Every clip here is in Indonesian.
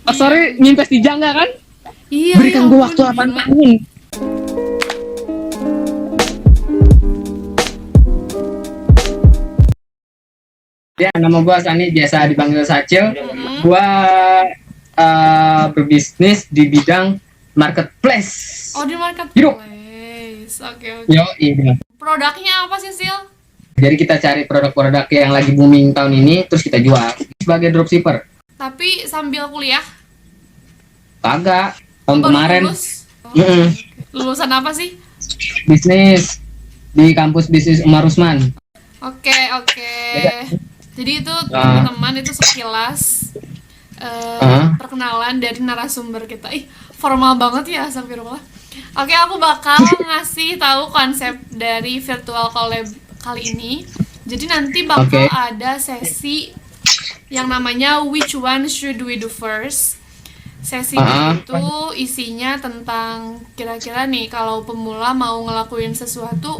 Oh, sorry, nyintas di Jangga kan? Iya. Berikan ya gue ampun, waktu 8 gila. tahun. Ya, nama gue Sani, biasa dipanggil Sacil. Gue berbisnis di bidang marketplace. Oh, di Hidup. marketplace. Oke, oke. Yo, iya. Produknya apa sih, Sil? Jadi kita cari produk-produk yang lagi booming tahun ini, terus kita jual sebagai dropshipper. Tapi sambil kuliah? Kagak, tahun Baru kemarin. lulus? Oh, Mm-mm. lulusan apa sih? Bisnis di kampus bisnis Umar Usman. Oke, oke. Jadi itu Ah. teman-teman itu sekilas perkenalan dari narasumber kita. Ih, formal banget ya, astagfirullah. Oke, aku bakal ngasih tahu konsep dari virtual collab kali ini. Jadi nanti bakal Oke. ada sesi yang namanya Which One Should We Do First. Sesi itu isinya tentang kira-kira nih kalau pemula mau ngelakuin sesuatu,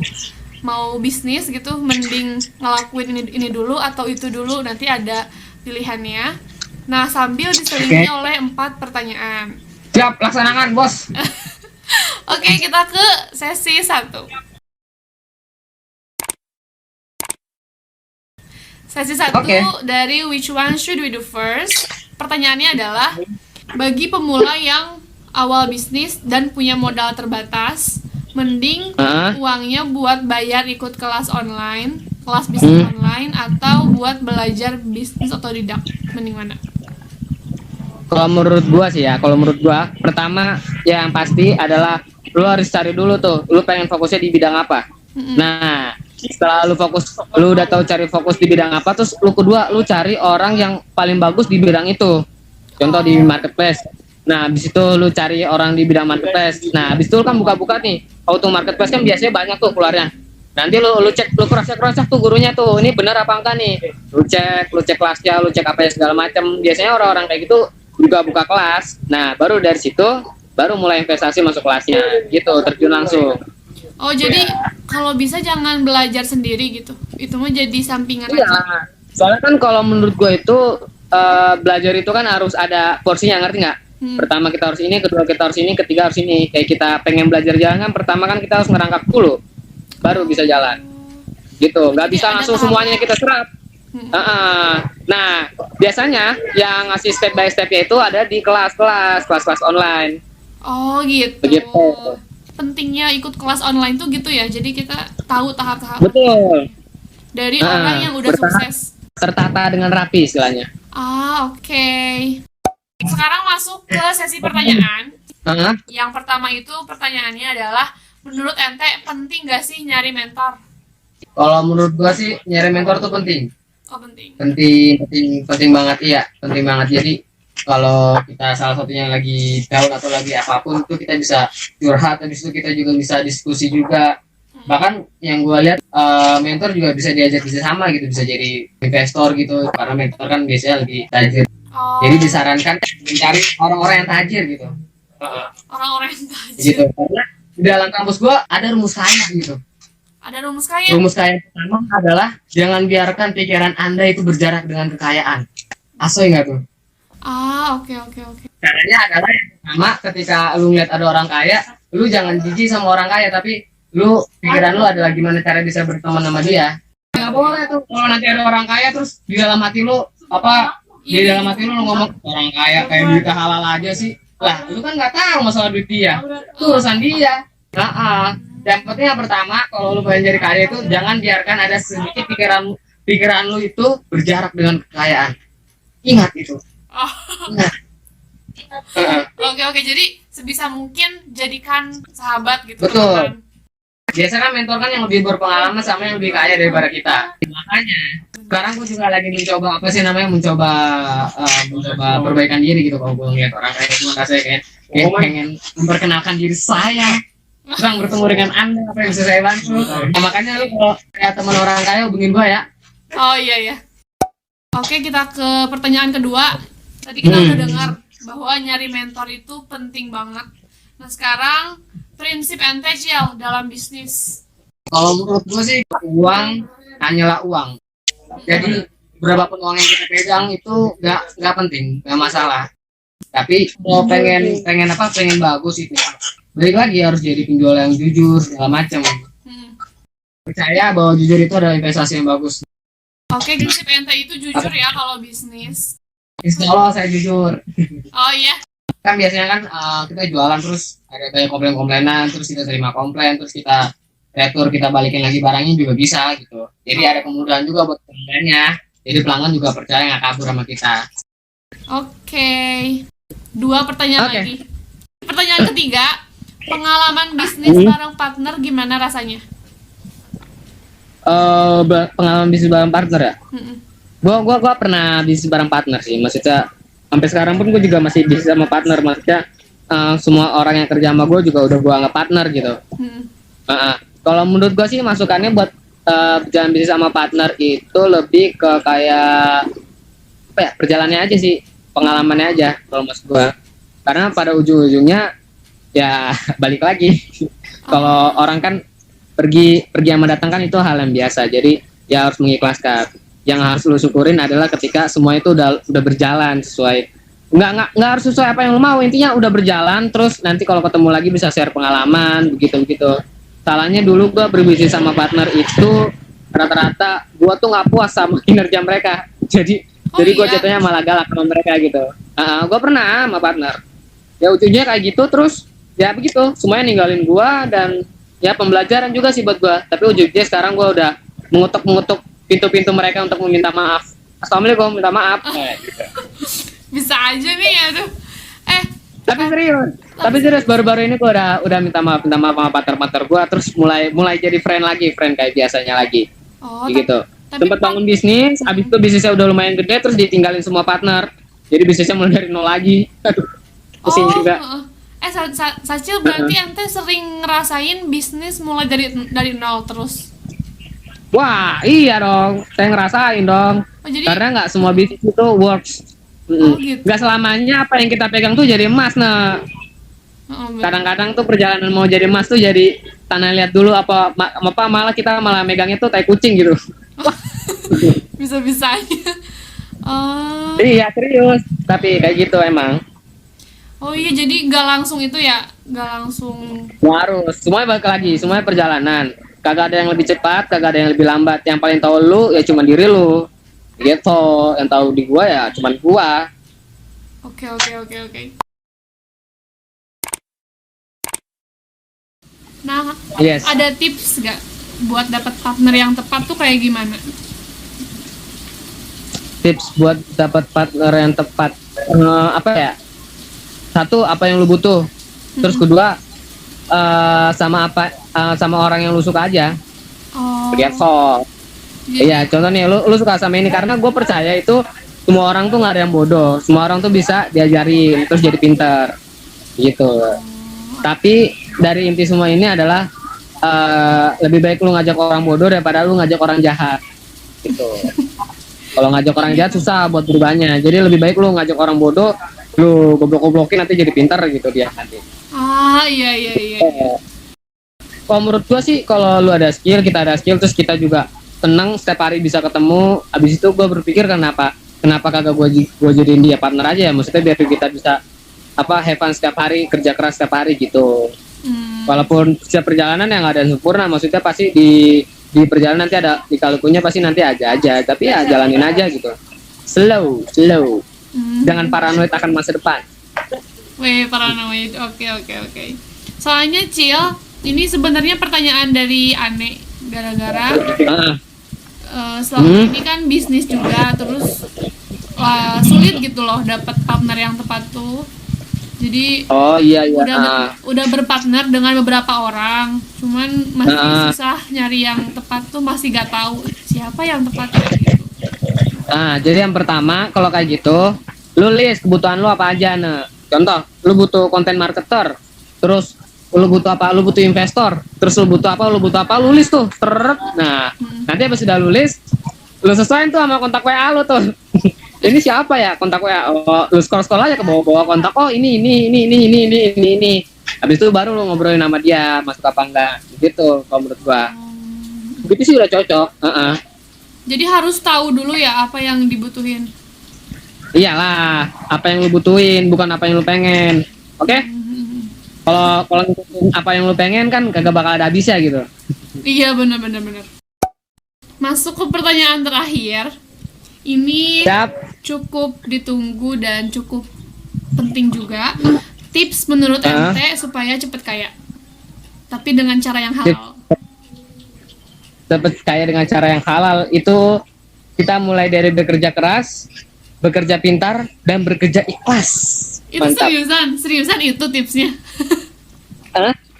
mau bisnis gitu, mending ngelakuin ini dulu atau itu dulu, nanti ada pilihannya. Nah, sambil diselingi oleh 4 pertanyaan. Siap, laksanakan, bos. Oke, kita ke sesi 1. Sesi 1 Oke. dari Which One Should We Do First. Pertanyaannya adalah, bagi pemula yang awal bisnis dan punya modal terbatas, mending uangnya buat bayar ikut kelas online, kelas bisnis online, atau buat belajar bisnis otodidak? Mending mana? Kalau menurut gua sih ya, kalau menurut gua pertama yang pasti adalah lu harus cari dulu tuh, lu pengen fokusnya di bidang apa. Nah, setelah lu udah tahu cari fokus di bidang apa, terus lu kedua lu cari orang yang paling bagus di bidang itu. Contoh di marketplace. Nah, habis itu lu cari orang di bidang marketplace. Nah, habis itu lu kan buka-buka nih. Auto marketplace kan biasanya banyak tuh keluarnya. Nanti lu cek, lu cross-check tuh gurunya tuh, ini bener apa enggak nih. Lu cek kelasnya, lu cek apa ya segala macam. Biasanya orang-orang kayak gitu juga buka kelas. Nah, baru dari situ baru mulai investasi masuk kelasnya. Gitu, terjun langsung. Oh, jadi kalau bisa jangan belajar sendiri gitu. Itu mah jadi sampingan Iya. aja. Soalnya kan kalau menurut gue itu belajar itu kan harus ada porsinya, ngerti nggak? Pertama kita harus ini, kedua kita harus ini, ketiga harus ini. Kayak kita pengen belajar jalan kan, pertama kan kita harus ngerangkak dulu, baru bisa jalan. Gitu, nggak Jadi bisa ada langsung tahapnya. semuanya kita serap. Nah, biasanya yang ngasih step by stepnya itu ada di kelas-kelas online. Oh, gitu. Begitu. Pentingnya ikut kelas online tuh gitu ya. Jadi kita tahu tahap-tahap Betul. dari orang yang udah sukses. Tertata dengan rapi istilahnya. Ah, oke. Sekarang masuk ke sesi pertanyaan. Yang pertama itu pertanyaannya adalah, menurut ente penting gak sih nyari mentor? Kalau menurut gua sih nyari mentor tuh penting. Oh, penting. Penting banget, iya, penting banget. Jadi kalau kita salah satunya lagi down atau lagi apapun tuh kita bisa curhat, habis itu kita juga bisa diskusi juga. Bahkan yang gue lihat mentor juga bisa diajak sama gitu, bisa jadi investor gitu, karena mentor kan biasanya lebih tajir. Oh, Jadi disarankan mencari orang-orang yang tajir gitu. orang-orang yang tajir. Gitu. Karena di dalam kampus gue ada rumus kaya gitu. Ada rumus kaya. Rumus kaya pertama adalah jangan biarkan pikiran Anda itu berjarak dengan kekayaan. Asoy nggak tuh? Ah, oke. Caranya adalah yang pertama, ketika lu ngeliat ada orang kaya, lu jangan jijik sama orang kaya, tapi lu pikiran lu adalah gimana cara bisa berteman sama dia. Nggak boleh tuh kalau nanti ada orang kaya terus di dalam hati lu dalam hati lu ngomong orang kaya kayak duit halal aja sih. Lah, lu kan nggak tahu masalah duit dia. Itu urusan dia. Yang penting yang pertama, kalau lu pengen jadi kaya itu jangan biarkan ada sedikit pikiran lu itu berjarak dengan kekayaan. Ingat itu. Ingat. Oke. Jadi sebisa mungkin jadikan sahabat gitu. Betul. Teman. Biasa kan mentor kan yang lebih berpengalaman sama yang lebih kaya daripada kita. Makanya sekarang gue juga lagi mencoba perbaikan diri gitu. Kalau gue ngeliat orang kayak gue rasanya kayak pengen memperkenalkan diri saya, kurang bertemu dengan Anda, apa yang bisa saya bantu. Nah, makanya lu kalau kayak teman orang kaya hubungin gue ya. Oh, iya. Oke, kita ke pertanyaan kedua. Tadi kita udah dengar bahwa nyari mentor itu penting banget. Nah, sekarang prinsip ente Ciel dalam bisnis. Kalau menurut gue sih uang hanyalah uang. Jadi berapapun uang yang kita pegang itu nggak penting, nggak masalah. Tapi kalau pengen bagus itu, balik lagi harus jadi penjual yang jujur segala macam. Percaya bahwa jujur itu adalah investasi yang bagus. Oke, prinsip ente itu jujur ya kalau bisnis. Insya Allah saya jujur. Oh iya. Kan biasanya kan kita jualan terus ada banyak komplain-komplainan, terus kita terima komplain, terus kita retur, kita balikin lagi barangnya juga bisa gitu. Jadi ada kemudahan juga buat pelanggannya. Jadi pelanggan juga percaya nggak kabur sama kita. Oke. 2 pertanyaan lagi. Pertanyaan ketiga, pengalaman bisnis bareng partner gimana rasanya? Pengalaman bisnis bareng partner ya? Gua pernah bisnis bareng partner sih. Maksudnya sampai sekarang pun gue juga masih bisnis sama partner. Maksudnya semua orang yang kerja sama gue juga udah gue anggap partner gitu. Kalau menurut gue sih masukannya buat jalan bisnis sama partner itu lebih ke kayak apa ya, perjalanannya aja sih, pengalamannya aja kalau maksud gue. Karena pada ujung-ujungnya ya balik lagi. Kalau orang kan pergi sama datang kan itu hal yang biasa. Jadi ya harus mengikhlaskan. Yang harus lu syukurin adalah ketika semua itu udah berjalan sesuai, nggak harus sesuai apa yang lu mau, intinya udah berjalan. Terus nanti kalau ketemu lagi bisa share pengalaman begitu. Salahnya dulu gua berbisnis sama partner itu rata-rata gua tuh nggak puas sama kinerja mereka, jadi gua jatuhnya malah galak sama mereka gitu. Gua pernah sama partner ya ujungnya kayak gitu, terus ya begitu semuanya ninggalin gua, dan ya pembelajaran juga sih buat gua. Tapi ujungnya sekarang gua udah mengutuk pintu-pintu mereka untuk meminta maaf. Assalamualaikum, minta maaf. Gitu. Bisa aja nih ya tuh. Tapi serius baru-baru ini gue udah minta maaf sama partner gue, terus mulai jadi friend kayak biasanya lagi. Gitu. Tempat bangun bisnis, abis itu bisnisnya udah lumayan gede, terus ditinggalin semua partner. Jadi bisnisnya mulai dari nol lagi. Aduh, pusing juga. Sacil berarti ente sering ngerasain bisnis mulai dari nol terus. Wah, iya dong. Saya ngerasain dong. Karena nggak semua bisnis itu works. Gitu. Nggak selamanya apa yang kita pegang tuh jadi emas, nah. Kadang-kadang tuh perjalanan mau jadi emas tuh jadi tanah liat dulu apa malah kita megangnya tuh tai kucing gitu. Bisa-bisanya. Iya, serius. Tapi kayak gitu emang. Oh iya, jadi nggak langsung itu ya? Nggak langsung. Harus. Semuanya balik lagi. Semuanya perjalanan. Kagak ada yang lebih cepat, kagak ada yang lebih lambat. Yang paling tahu lu ya cuma diri lu. Gitu. Yang tahu di gua ya cuma gua. Oke. Nah, ada tips gak buat dapat partner yang tepat tuh kayak gimana? Tips buat dapat partner yang tepat, apa ya? Satu, apa yang lu butuh. Terus kedua, sama orang yang lu suka aja. Gitu. Iya, contohnya lu suka sama ini, karena gue percaya itu semua orang tuh nggak ada yang bodoh, semua orang tuh bisa diajarin terus jadi pintar, gitu. Tapi dari inti semua ini adalah lebih baik lu ngajak orang bodoh daripada lu ngajak orang jahat, gitu. Kalau ngajak orang jahat susah buat berubahnya, jadi lebih baik lu ngajak orang bodoh, lu goblok-goblokin nanti jadi pintar gitu dia nanti. Iya. Kalau menurut gua sih, kalau lu ada skill, kita ada skill, terus kita juga senang setiap hari bisa ketemu. Abis itu gue berpikir kenapa kagak gue jadiin dia partner aja ya, maksudnya biar kita bisa have fun setiap hari, kerja keras setiap hari gitu. Walaupun setiap perjalanan yang ada sempurna, maksudnya pasti di perjalanan nanti ada di kalikunya, pasti nanti aja, tapi ya jalanin aja gitu, slow. Jangan paranoid akan masa depan. Paranoid. Oke. Soalnya Cil, ini sebenarnya pertanyaan dari Ane, gara-gara selama ini kan bisnis juga, terus sulit gitu loh dapat partner yang tepat tuh. Jadi udah berpartner dengan beberapa orang, cuman masih susah nyari yang tepat tuh, masih gak tahu siapa yang tepat gitu. Jadi yang pertama kalau kayak gitu, lu list kebutuhan lu apa aja. Contoh, lu butuh content marketer, terus lu butuh apa, lu butuh investor, terus lu butuh apa, lu list tuh. Nanti abis sudah lu list, lu sesuaiin tuh sama kontak WA lu tuh. Ini siapa ya kontak WA? Lu scroll aja ke bawah kontak. Ini. Habis itu baru lu ngobrolin sama dia, masuk apa enggak. Gitu kalau menurut gua. Begitu sih udah cocok. Jadi harus tahu dulu ya apa yang dibutuhin. Iyalah, apa yang lu butuhin, bukan apa yang lu pengen. Oke? Kalau ngikutin apa yang lu pengen kan kagak bakal ada habisnya gitu. Iya, benar benar benar. Masuk ke pertanyaan terakhir. Ini Siap. cukup ditunggu dan cukup penting juga. Tips menurut ente supaya cepet kaya, tapi dengan cara yang halal. Dapat kaya dengan cara yang halal itu kita mulai dari bekerja keras, bekerja pintar, dan bekerja ikhlas. Itu Mantap. seriusan itu tipsnya.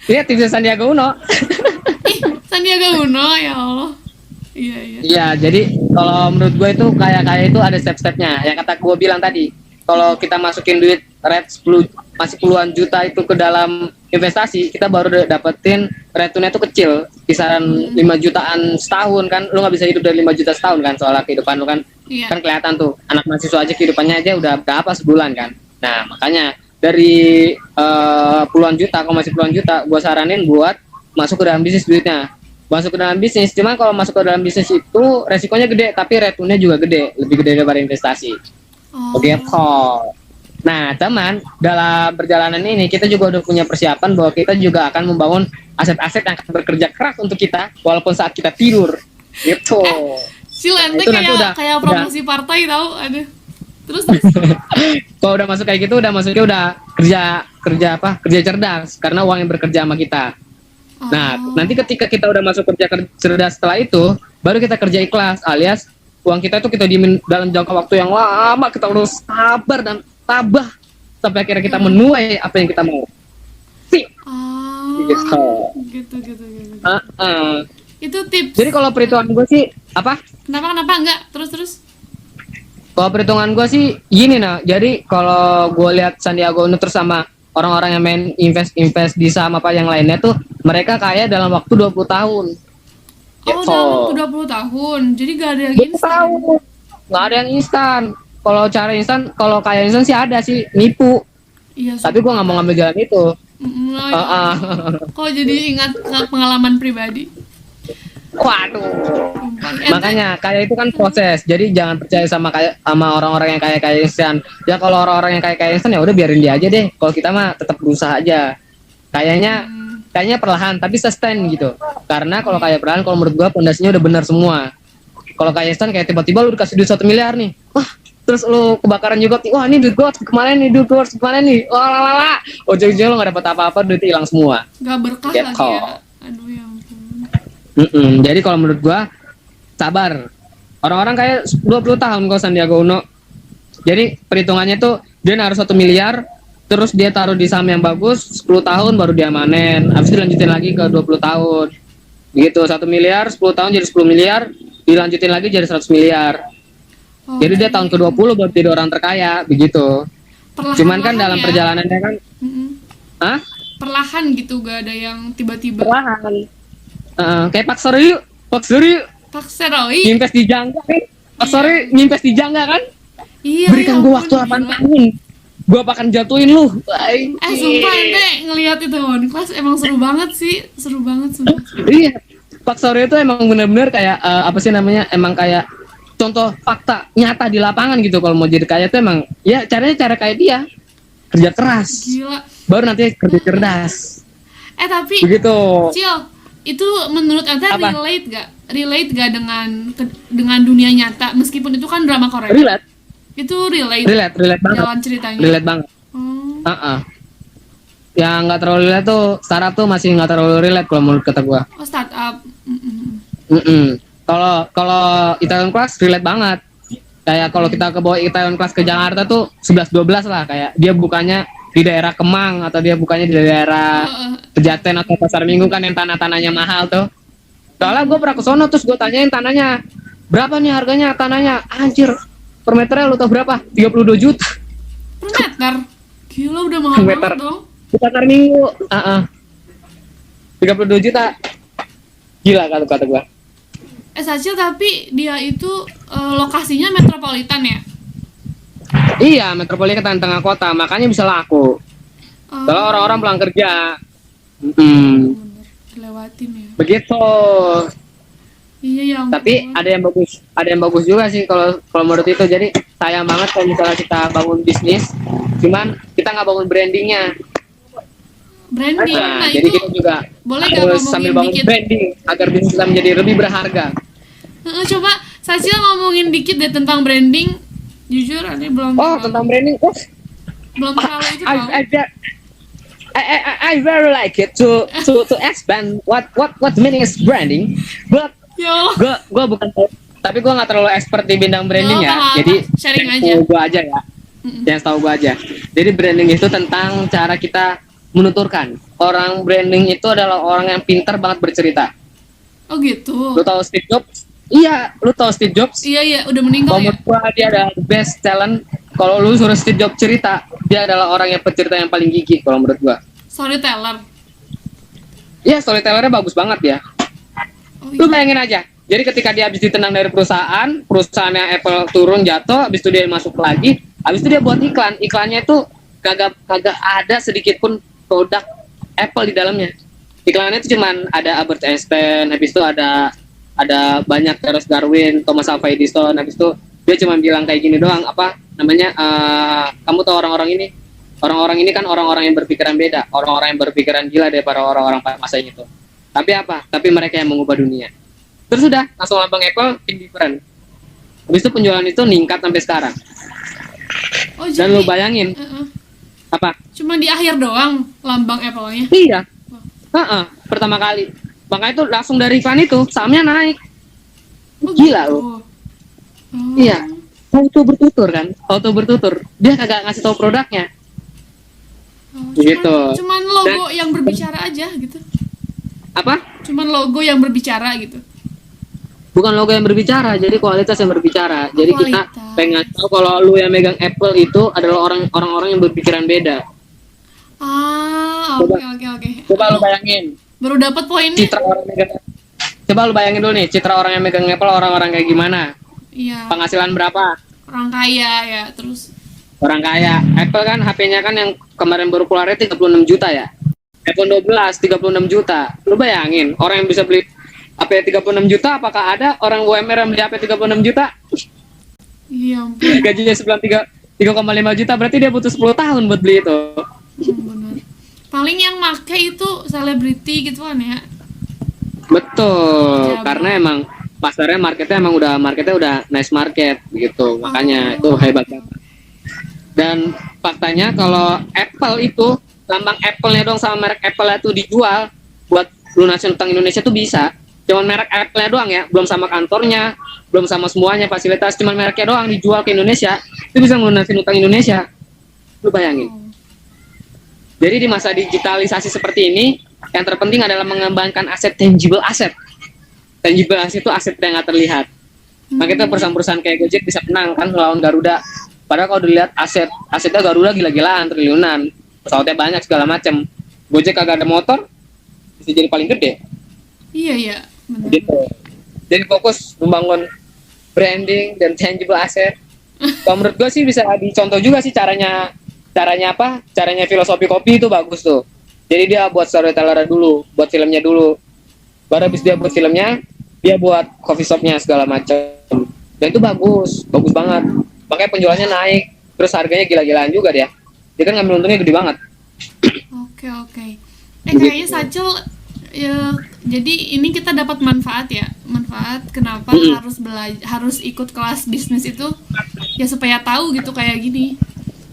Iya tipsnya Sandiaga Uno. Ih, Sandiaga Uno, ya Allah. Iya, iya. Iya, jadi kalau menurut gue itu kaya itu ada step-stepnya. Yang kata gue bilang tadi, kalau kita masukin duit rate 10 masih puluhan juta itu ke dalam investasi, kita baru dapetin return-nya itu kecil, kisaran 5 jutaan setahun kan. Lu nggak bisa hidup dari 5 juta setahun kan, soalnya kehidupan lu kan. Iya. Kan kelihatan tuh, anak mahasiswa aja kehidupannya aja udah berapa sebulan kan. Nah, makanya dari puluhan juta, kalau masih puluhan juta, gue saranin buat masuk ke dalam bisnis duitnya. Masuk ke dalam bisnis, cuman kalau masuk ke dalam bisnis itu resikonya gede, tapi return-nya juga gede, lebih gede daripada investasi. Oke, nah teman, dalam perjalanan ini kita juga udah punya persiapan bahwa kita juga akan membangun aset-aset yang akan bekerja keras untuk kita walaupun saat kita tidur gitu. Silente Itu nanti kayak promosi partai tahu, aduh. Terus kalau udah masuk kayak gitu udah masuknya udah kerja cerdas karena uang yang bekerja sama kita. Nah, nanti ketika kita udah masuk kerja cerdas setelah itu, baru kita kerja ikhlas, alias uang kita itu kita diemin dalam jangka waktu yang lama, kita harus sabar dan tabah sampai akhirnya kita menuai apa yang kita mau. Gitu. Itu tips. Jadi kalau perhitungan gue sih apa? Kenapa enggak? Terus. Kalau perhitungan gue sih gini nah. Jadi kalau gue lihat Sandiaga Uno terus sama orang-orang yang main invest di saham apa yang lainnya tuh, mereka kaya dalam waktu 20 tahun. Dalam waktu 20 tahun. Jadi gak ada yang instan. Nggak ada yang instan. Kalau cara instan, kalau kaya instan sih ada sih, nipu. Iya. Tapi gue nggak mau ngambil jalan itu. Kok jadi ingat pengalaman pribadi? Waduh. Makanya kaya itu kan proses. Jadi jangan percaya sama orang-orang yang kaya instan. Ya kalau orang-orang yang kaya instan ya udah biarin dia aja deh. Kalau kita mah tetap berusaha aja. Kayaknya perlahan tapi sustain gitu. Karena kalau kaya perlahan, kalau menurut gua pondasinya udah benar semua. Kalau kaya instan kayak tiba-tiba lu dikasih duit 1 miliar nih. Wah, terus lu kebakaran juga. Wah, ini duit gua kemana nih? Wah, lalala. Ujung-ujungnya lu gak dapat apa-apa, duit hilang semua. Gak berkah lagi ya. Aduh ya ampun. Jadi kalau menurut gua sabar. Orang-orang kayak 20 tahun kok Sandiaga Uno. Jadi perhitungannya tuh dia naruh 1 miliar, terus dia taruh di saham yang bagus 10 tahun baru dia manen. Habis itu dilanjutin lagi ke 20 tahun. Begitu 1 miliar 10 tahun jadi 10 miliar, dilanjutin lagi jadi 100 miliar. Jadi dia tahun ke-20 baru jadi orang terkaya, begitu. Cuman kan dalam perjalanannya kan perlahan gitu, gak ada yang tiba-tiba. Perlahan. Kayak Pak Suri nyinvest di Jangga kan. Pak Suri nyinvest di Jangga kan. Iya, berikan gue waktu 8 tahun, gue akan jatuhin lu. Sumpah ente ngelihat itu on class emang seru banget sih, sumpah. Iya, Pak Suri itu emang bener-bener kayak apa sih namanya, emang kayak contoh fakta nyata di lapangan gitu. Kalau mau jadi kaya tuh emang ya caranya cara kayak dia, kerja keras. Gila. Baru nanti kerja cerdas. Tapi begitu. Cil, itu menurut ente relate gak dengan dunia nyata, meskipun itu kan drama Korea? Relate. Itu relate banget. Jalan ceritanya. Relate banget. Yang nggak terlalu relate tuh startup tuh masih nggak terlalu relate kalau menurut kata gua. Startup. Kalau Itaewon Class relate banget. Kayak kalau kita ke bawa Itaewon Class ke Jakarta tuh 11-12 lah, kayak dia bukannya di daerah Kemang atau dia bukannya di daerah Pejaten atau Pasar Minggu kan yang tanahnya mahal tuh. Soalnya gue pernah ke sono terus gue tanyain tanahnya berapa nih harganya, tanahnya anjir per meternya lu tau berapa? 32 juta per meter. Gila, udah mahal banget dong. Di Pasar Minggu 32 juta. Gila kata gue. Sacil, tapi dia itu lokasinya metropolitan ya? Iya, metropolitan tengah kota, makanya bisa laku. Kalau orang-orang pulang kerja bener, dilewatin ya. begitu. Iya ya Tapi ampun. ada yang bagus juga sih kalau kalau menurut itu. Jadi sayang banget kalau misalnya kita bangun bisnis, cuman kita nggak bangun brandingnya. Branding, Nah, nah jadi itu kita juga boleh gak harus sambil ngomongin bangun dikit? branding agar bisnis kita menjadi lebih berharga. Coba Sacil ngomongin dikit deh tentang branding. Jujur, ini Oh, tentang branding, belum terlalu itu I, tahu. I, I very like it to expand what the meaning is branding, but Yo, gue bukan, tapi gue nggak terlalu expert di bidang branding gak ya. apa-apa, Jadi sharing yang aja. tahu gue aja ya, yang tahu gue aja. Jadi branding itu tentang cara kita menuturkan. Orang branding itu adalah orang yang pintar banget bercerita. Oh gitu. Lu tahu Steve Jobs? Iya, lu tahu Steve Jobs? Iya iya, udah meninggal ya. Menurut gua dia adalah the best talent. Kalau lu suruh Steve Jobs cerita, dia adalah orang yang pencerita yang paling gigih kalau menurut gua. Storyteller. Iya, storytellernya bagus banget ya. Oh Lu iya. bayangin aja. Jadi ketika dia habis ditendang dari perusahaannya Apple turun jatuh, habis itu dia masuk lagi, habis itu dia buat iklan. Iklannya itu kagak kagak ada sedikit pun produk Apple di dalamnya. Iklannya itu cuman ada Albert Einstein, habis itu ada banyak Charles Darwin, Thomas Alva Edison, habis itu dia cuma bilang kayak gini doang, apa namanya, kamu tahu orang-orang ini kan orang-orang yang berpikiran beda, orang-orang yang berpikiran gila daripada orang-orang pada masa itu. Tapi apa? Tapi mereka yang mengubah dunia. Terus sudah langsung lambang Apple indifferent. Habis itu penjualan itu meningkat sampai sekarang. Oh Dan jadi lu bayangin apa? cuma di akhir doang lambang Apple-nya. Iya. Pertama kali. Makanya itu langsung dari iklan itu sahamnya naik. Oh, Gila gitu. lu. Oh. Iya. Auto bertutur. Dia kagak ngasih tahu produknya. Oh, Gitu. cuman logo yang berbicara aja gitu. Apa? Cuman logo yang berbicara gitu. Bukan logo yang berbicara, jadi kualitas yang berbicara. Jadi kita Kualitas. pengen tahu kalau lu yang megang Apple itu adalah orang-orang yang berpikiran beda. Oke Coba. oke oke. Coba lu bayangin Baru dapat poinnya. citra orang megang. Coba lu bayangin dulu nih, citra orang yang megang Apple orang-orang kayak gimana? Iya. Penghasilan berapa? Orang kaya ya, terus Orang kaya. Apple kan HP-nya kan yang kemarin baru keluarnya 36 juta ya. iPhone 12 36 juta. Lu bayangin, orang yang bisa beli HP 36 juta, apakah ada orang UMR yang beli HP 36 juta? iya ampun. Gajinya sebulan 3,5 juta, berarti dia butuh 10 tahun buat beli itu. Benar. Paling yang make itu selebriti gitu kan ya. Betul, Ya, karena emang pasarnya marketnya udah nice market gitu, makanya itu Oh. hebat banget. Dan faktanya kalau Apple itu lambang Apple-nya dong sama merek Apple itu dijual buat lunasin utang Indonesia tuh bisa. Cuman merek Apple-nya doang ya, belum sama kantornya, belum sama semuanya fasilitas, cuman mereknya doang dijual ke Indonesia, itu bisa lunasin utang Indonesia. Lu bayangin. Oh. Jadi di masa digitalisasi seperti ini, yang terpenting adalah mengembangkan aset tangible aset. Tangible aset itu aset yang nggak terlihat. Makanya perusahaan-perusahaan kayak Gojek bisa menang kan melawan Garuda. Padahal kalau dilihat asetnya Garuda gila-gilaan, triliunan, pesawatnya banyak segala macam. Gojek kagak ada motor, bisa jadi paling gede. Iya iya, benar. Gitu. Jadi fokus membangun branding dan tangible asset. Kalau menurut gue sih bisa dicontoh juga sih caranya apa? Caranya filosofi kopi itu bagus tuh. Jadi dia buat storyteller dulu, buat filmnya dulu. Baru habis dia buat filmnya, dia buat coffee shopnya segala macam. Dan itu bagus banget. Makanya penjualannya naik, terus harganya gila-gilaan juga dia. Dia kan ngambil untungnya gede banget. Oke oke. Kayaknya Sacil ya, jadi ini kita dapat manfaat ya. Manfaat kenapa harus ikut kelas bisnis itu ya supaya tahu gitu kayak gini.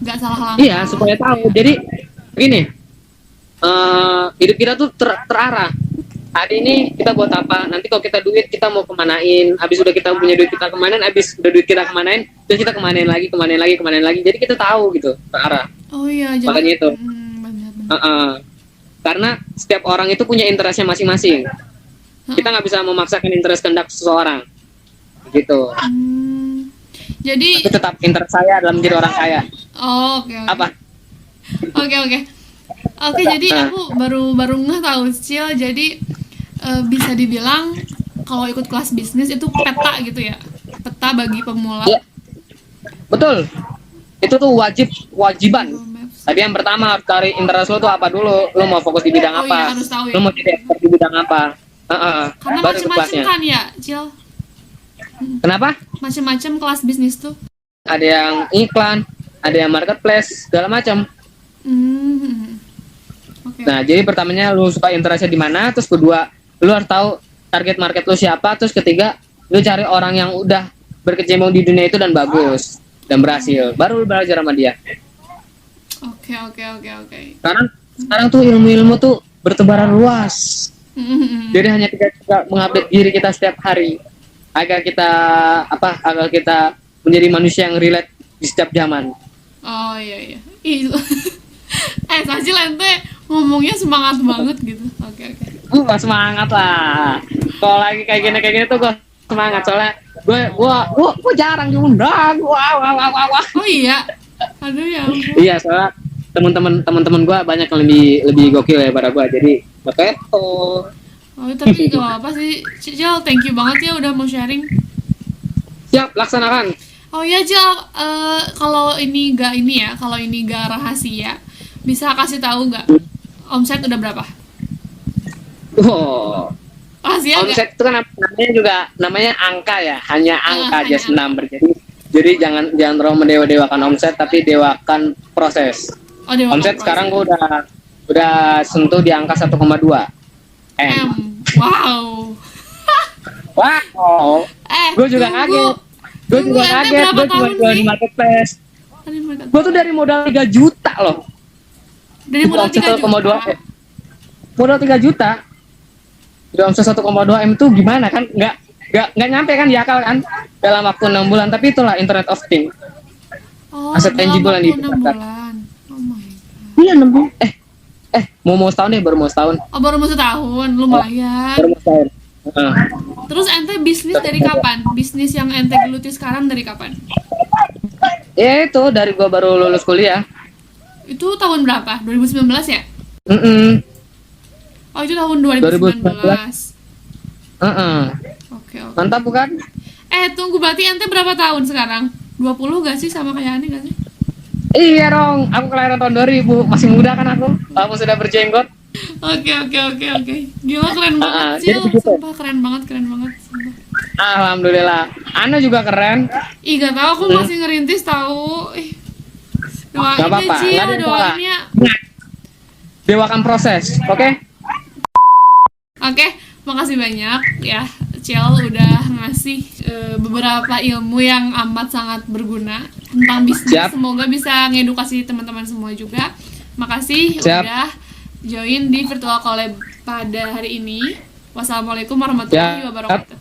Nggak salah langkah. Iya, supaya tahu. Jadi gini, hidup kita tuh terarah. Hari ini kita buat apa? Nanti kalau kita duit kita mau kemanain? Habis udah kita punya duit kita kemanain? Habis udah duit kita kemanain? Terus kita kemanain lagi? Jadi kita tahu gitu, terarah. Oh iya, jadi Makanya itu. benar. Karena setiap orang itu punya interestnya masing-masing. Kita nggak bisa memaksakan interest kehendak seseorang. Gitu. Jadi Tapi tetap interest saya adalah menjadi orang kaya. oh, oke. Apa? Oke, jadi aku baru ngeh tahu Cil. Jadi bisa dibilang kalau ikut kelas bisnis itu peta gitu ya. Peta bagi pemula. Iya. Betul. Itu tuh wajiban. Tadi yang pertama harus cari interest lo tuh apa dulu. Lo mau fokus di bidang Oh apa? iya, harus tahu ya. Lo mau jadi expert di bidang apa? Karena baru ikut macem-macem kelasnya. kan ya, Cil? Kenapa? Macem-macem kelas bisnis tuh. Ada yang iklan, ada yang marketplace, segala macam. Hmm. Oke. Nah, jadi pertamanya lu suka interestnya di mana, terus kedua lu harus tahu target market lu siapa, terus ketiga lu cari orang yang udah berkecimpung di dunia itu dan bagus dan berhasil. Baru lu belajar sama dia. Oke, oke, oke, oke. Sekarang tuh ilmu-ilmu tuh bertebaran luas. Jadi hanya kita mengupdate diri kita setiap hari agar kita menjadi manusia yang relate di setiap zaman. Oh iya iya. Sajil ente ngomongnya semangat banget gitu. Oke oke. Gua semangat lah. Kalau lagi kayak gini tuh gua semangat soalnya gue jarang diundang. Wah. Oh iya. Aduh ya ampun. Iya, soalnya teman-teman gue banyak yang lebih gokil daripada gue, jadi makanya Oh tapi gak apa sih, Cil, thank you banget ya udah mau sharing. siap laksanakan. Oh iya Cil, kalau ini gak rahasia, bisa kasih tahu nggak omset udah berapa? Wow, Rahasia nggak? omset itu kan namanya angka ya, hanya angka, hanya just number. Jadi jangan terlalu mendewa-dewakan omset, tapi dewakan proses. Oh, dewa Omset proses. sekarang gue udah sentuh di angka 1,2 M. Wow. Wow. Gue juga kaget. Gue juga jual di marketplace. Gue tuh dari modal 3 juta loh. Dari modal 3 juta. Modal 3 juta. Udah omset 1,2 M tuh gimana kan? Nggak nyampe kan di akal kan? Dalam waktu 6 bulan. Tapi itulah Internet of Things. Oh, Aset tangible yang 6 bulan. Oh my god. Iya 6 bulan. Mau setahun deh, baru mau setahun. Oh, baru mau setahun, lumayan. Baru mau setahun. Terus ente bisnis dari kapan? Bisnis yang ente geluti sekarang dari kapan? Ya itu dari gua baru lulus kuliah. Itu tahun berapa? 2019 ya? Oh, itu tahun 2019. Oke. Mantap bukan? Tunggu, berarti ente berapa tahun sekarang? 20 gak sih, sama kayak Ani gak sih? Iya dong, aku kelahiran tahun 2000, masih muda kan aku. Aku sudah berjenggot. Oke. Gila, keren banget sih. Sumpah keren banget. Sumpah. Alhamdulillah. Anda juga keren. Ih, gak tau, aku masih ngerintis tahu. Doain Gak apa-apa, ya, gak ada yang salah. doain ya. Dewakan proses, oke? Oke, makasih banyak ya Cil udah ngasih beberapa ilmu yang amat sangat berguna tentang bisnis. Siap. Semoga bisa ngedukasi teman-teman semua juga. Makasih Siap. udah join di virtual collab pada hari ini. Wassalamualaikum warahmatullahi Siap. wabarakatuh.